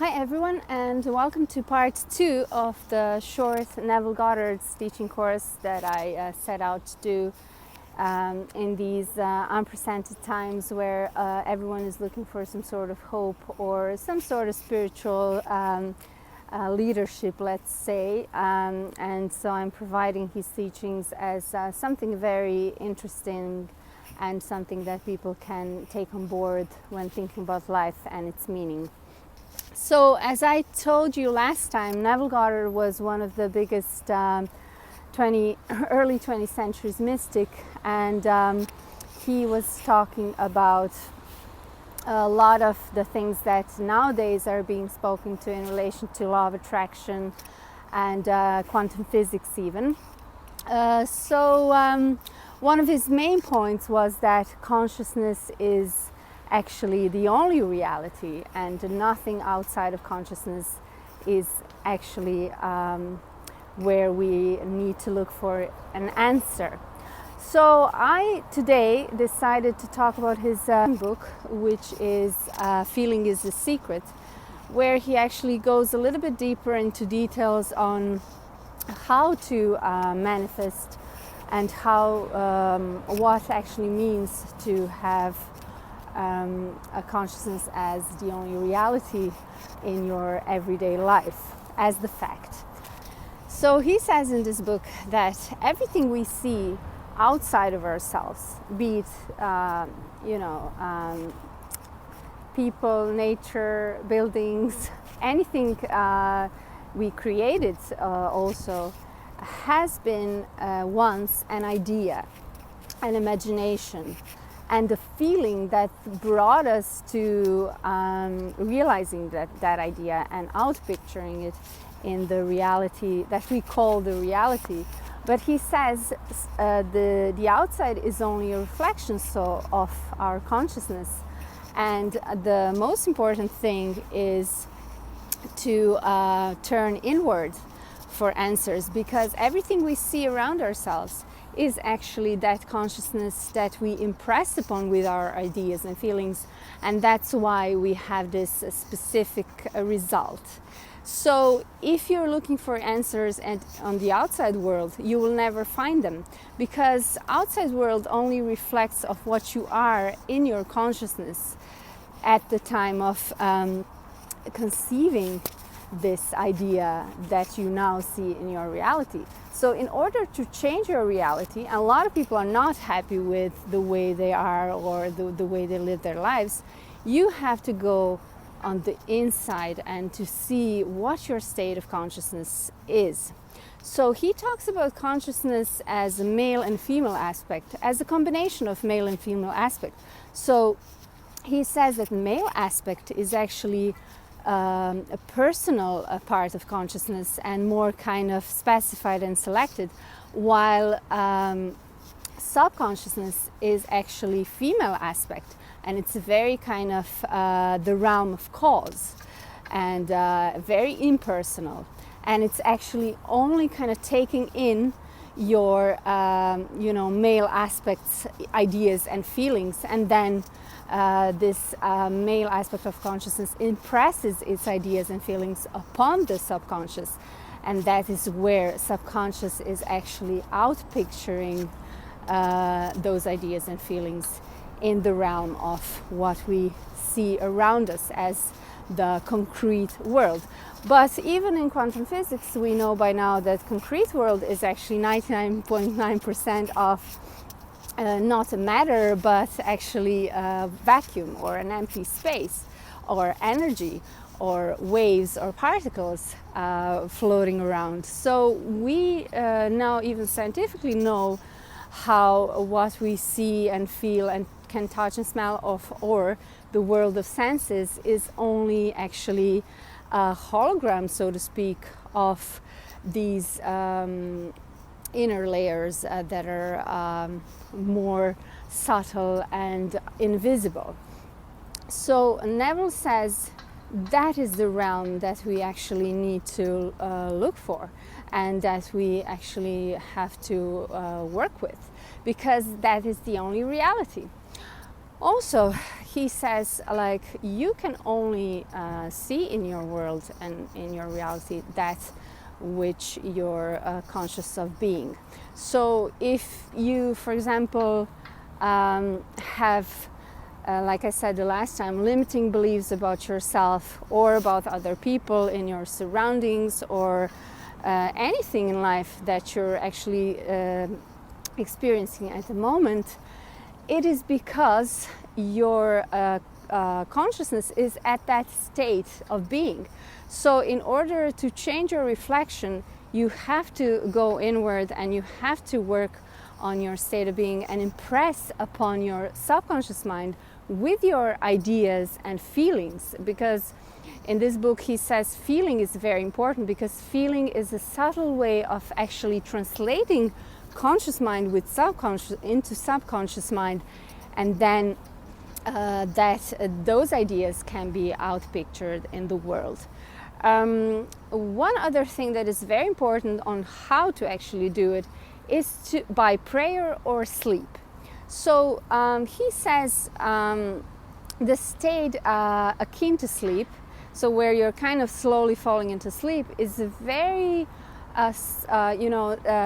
Hi everyone, and welcome to part 2 of the short Neville Goddard's teaching course that I set out to do in these unprecedented times where everyone is looking for some sort of hope or some sort of spiritual leadership, let's say. And so I'm providing his teachings as something very interesting and something that people can take on board when thinking about life and its meaning. So, as I told you last time, Neville Goddard was one of the biggest early 20th century mystic, and he was talking about a lot of the things that nowadays are being spoken to in relation to law of attraction and quantum physics even. One of his main points was that consciousness is actually the only reality, and nothing outside of consciousness is actually where we need to look for an answer. So I today decided to talk about his book, which is Feeling is the Secret, where he actually goes a little bit deeper into details on how to manifest and how what actually means to have a consciousness as the only reality in your everyday life, as the fact. So he says in this book that everything we see outside of ourselves, be it people, nature, buildings, anything we created also has been once an idea, an imagination, and the feeling that brought us to realizing that idea and out-picturing it in the reality that we call the reality. But he says the outside is only a reflection of our consciousness, and the most important thing is to turn inward for answers, because everything we see around ourselves is actually that consciousness that we impress upon with our ideas and feelings, and that's why we have this specific result. So if you're looking for answers on the outside world, you will never find them, because outside world only reflects of what you are in your consciousness at the time of conceiving this idea that you now see in your reality. So in order to change your reality, and a lot of people are not happy with the way they are or the way they live their lives, you have to go on the inside and to see what your state of consciousness is. So he talks about consciousness as a male and female aspect, as a combination of male and female aspect. So he says that male aspect is actually a personal part of consciousness and more kind of specified and selected, while subconsciousness is actually female aspect, and it's a very kind of the realm of cause and very impersonal, and it's actually only kind of taking in your male aspects, ideas and feelings, and then this male aspect of consciousness impresses its ideas and feelings upon the subconscious, and that is where subconscious is actually out-picturing those ideas and feelings in the realm of what we see around us as the concrete world. But even in quantum physics, we know by now that concrete world is actually 99.9% of not a matter, but actually a vacuum or an empty space or energy or waves or particles floating around. So we now even scientifically know how what we see and feel and can touch and smell of, or the world of senses, is only actually a hologram, so to speak, of these inner layers that are more subtle and invisible. So Neville says that is the realm that we actually need to look for, and that we actually have to work with, because that is the only reality. Also, he says, like, you can only see in your world and in your reality that which you're conscious of being. So if you, for example, have, like I said the last time, limiting beliefs about yourself or about other people in your surroundings, or anything in life that you're actually experiencing at the moment, it is because your consciousness is at that state of being. So in order to change your reflection, you have to go inward and you have to work on your state of being and impress upon your subconscious mind with your ideas and feelings. Because in this book he says feeling is very important, because feeling is a subtle way of actually translating conscious mind with subconscious into subconscious mind, and then those ideas can be outpictured in the world. One other thing that is very important on how to actually do it is by prayer or sleep. So he says the state akin to sleep, so where you're kind of slowly falling into sleep, is a very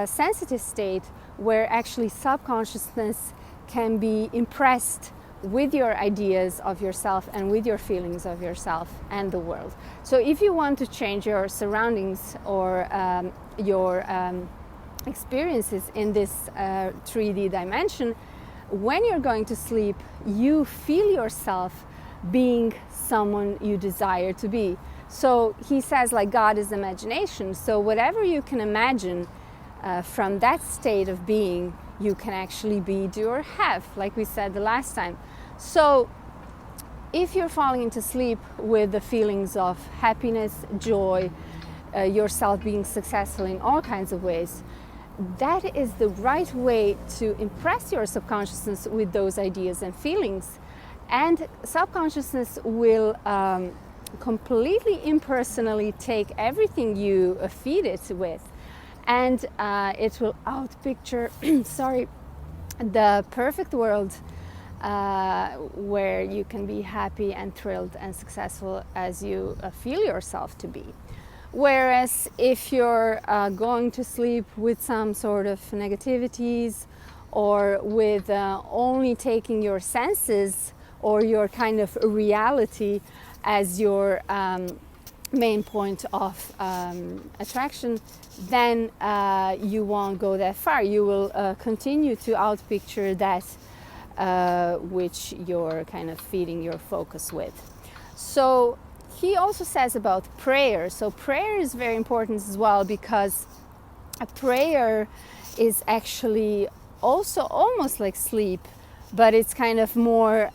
sensitive state where actually subconsciousness can be impressed with your ideas of yourself and with your feelings of yourself and the world. So if you want to change your surroundings or your experiences in this 3D dimension, when you're going to sleep, you feel yourself being someone you desire to be. So he says, like, God is imagination. So whatever you can imagine from that state of being, you can actually be, do, or have, like we said the last time. So if you're falling into sleep with the feelings of happiness, joy, yourself being successful in all kinds of ways, that is the right way to impress your subconsciousness with those ideas and feelings. And subconsciousness will completely impersonally take everything you feed it with, and it will outpicture the perfect world where you can be happy and thrilled and successful as you feel yourself to be. Whereas if you're going to sleep with some sort of negativities, or with only taking your senses or your kind of reality as your main point of attraction, then you won't go that far. You will continue to outpicture that which you're kind of feeding your focus with. So he also says about prayer. So prayer is very important as well, because a prayer is actually also almost like sleep, but it's kind of more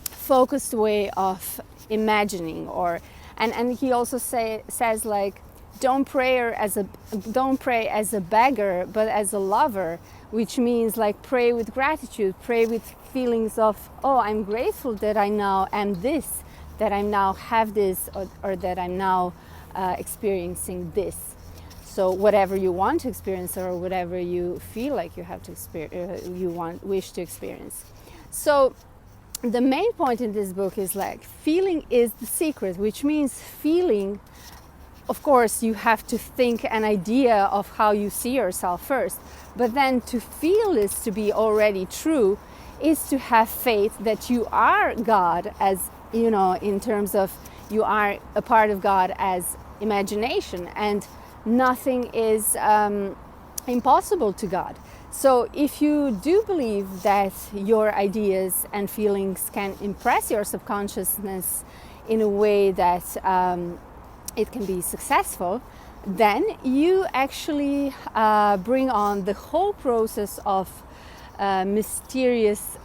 focused way of imagining. And he also says, like, don't pray as a beggar, but as a lover, which means, like, pray with gratitude, pray with feelings of, oh, I'm grateful that I now am this, that I now have this, or that I'm now experiencing this. So whatever you want to experience, or whatever you feel like you have to experience, wish to experience. So the main point in this book is, like, feeling is the secret, which means feeling, of course, you have to think an idea of how you see yourself first, but then to feel this to be already true is to have faith that you are God, as you know, in terms of you are a part of God as imagination, and nothing is impossible to God. So if you do believe that your ideas and feelings can impress your subconsciousness in a way that it can be successful, then you actually bring on the whole process of mysterious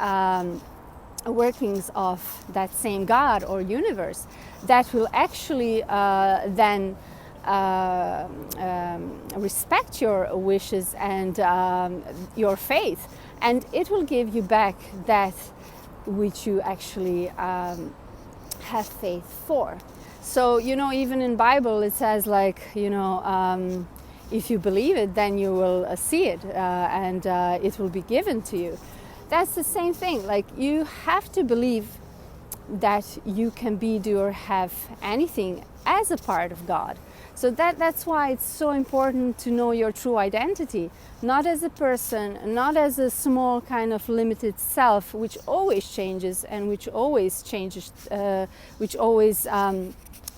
workings of that same God or universe that will actually then respect your wishes and your faith, and it will give you back that which you actually have faith for. So, you know, even in Bible it says, like, you know, if you believe it, then you will see it, and it will be given to you. that's the same thing. Like, you have to believe that you can be, do, or have anything as a part of God. So that's why it's so important to know your true identity, not as a person, not as a small kind of limited self, which always changes and which always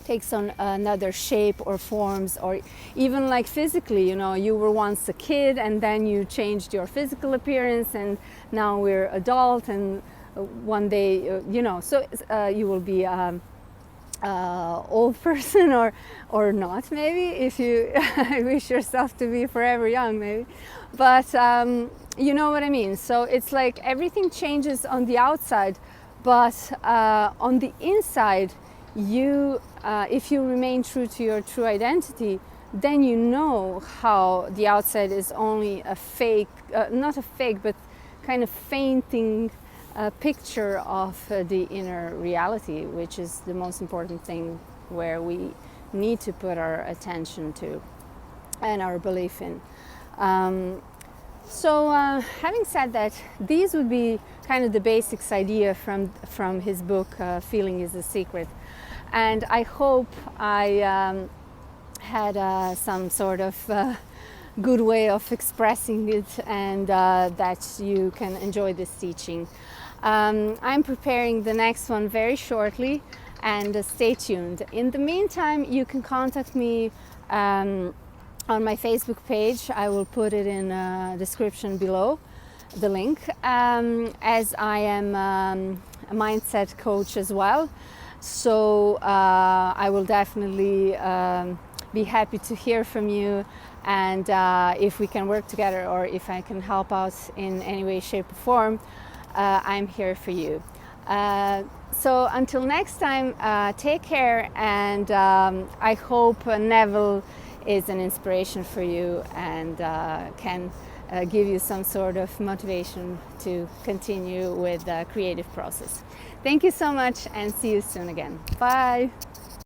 takes on another shape or forms, or even like physically, you know, you were once a kid and then you changed your physical appearance and now we're adult, and one day, you know, so you will be old person or not, maybe, if you wish yourself to be forever young, maybe, but you know what I mean. So it's like everything changes on the outside, but on the inside, you if you remain true to your true identity, then you know how the outside is only a fake, not a fake, but kind of fainting picture of the inner reality, which is the most important thing, where we need to put our attention to and our belief in. So having said that, these would be kind of the basics idea from his book, Feeling is the Secret. And I hope I had some sort of good way of expressing it, and that you can enjoy this teaching. I'm preparing the next one very shortly, and stay tuned. In the meantime, you can contact me on my Facebook page. I will put it in the description below, the link, as I am a mindset coach as well. So I will definitely be happy to hear from you, and if we can work together, or if I can help out in any way, shape or form, I'm here for you. So until next time, take care, and I hope Neville is an inspiration for you, and can give you some sort of motivation to continue with the creative process. Thank you so much, and see you soon again. Bye.